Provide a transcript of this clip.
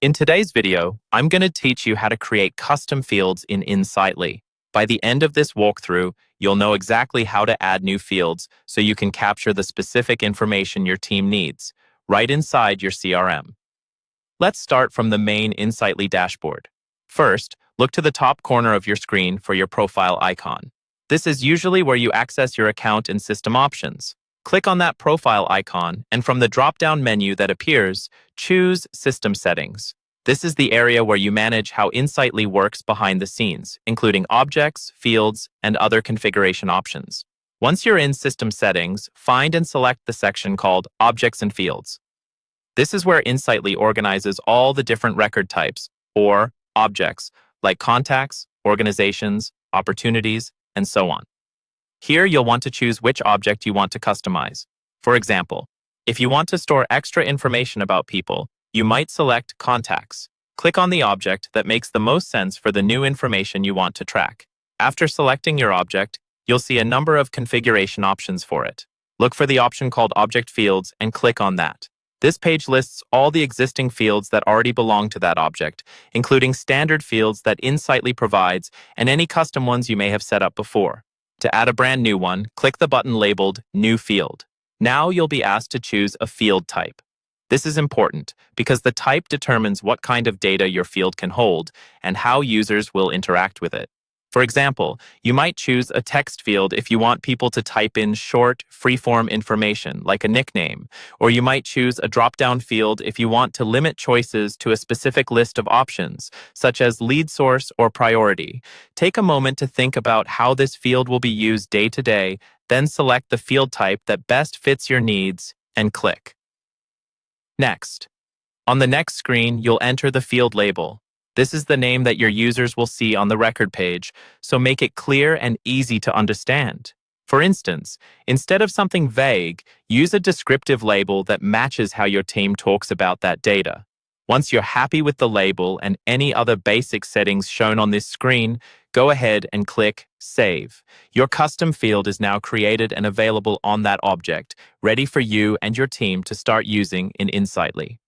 In today's video, I'm going to teach you how to create custom fields in Insightly. By the end of this walkthrough, you'll know exactly how to add new fields so you can capture the specific information your team needs, right inside your CRM. Let's start from the main Insightly dashboard. First, look to the top corner of your screen for your profile icon. This is usually where you access your account and system options. Click on that profile icon, and from the drop-down menu that appears, choose System Settings. This is the area where you manage how Insightly works behind the scenes, including objects, fields, and other configuration options. Once you're in System Settings, find and select the section called Objects and Fields. This is where Insightly organizes all the different record types, or objects, like contacts, organizations, opportunities, and so on. Here, you'll want to choose which object you want to customize. For example, if you want to store extra information about people, you might select Contacts. Click on the object that makes the most sense for the new information you want to track. After selecting your object, you'll see a number of configuration options for it. Look for the option called Object Fields and click on that. This page lists all the existing fields that already belong to that object, including standard fields that Insightly provides and any custom ones you may have set up before. To add a brand new one, click the button labeled New Field. Now you'll be asked to choose a field type. This is important because the type determines what kind of data your field can hold and how users will interact with it. For example, you might choose a text field if you want people to type in short, free-form information like a nickname, or you might choose a drop-down field if you want to limit choices to a specific list of options, such as lead source or priority. Take a moment to think about how this field will be used day to day, then select the field type that best fits your needs and click. Next. On the next screen, you'll enter the field label. This is the name that your users will see on the record page, so make it clear and easy to understand. For instance, instead of something vague, use a descriptive label that matches how your team talks about that data. Once you're happy with the label and any other basic settings shown on this screen, go ahead and click Save. Your custom field is now created and available on that object, ready for you and your team to start using in Insightly.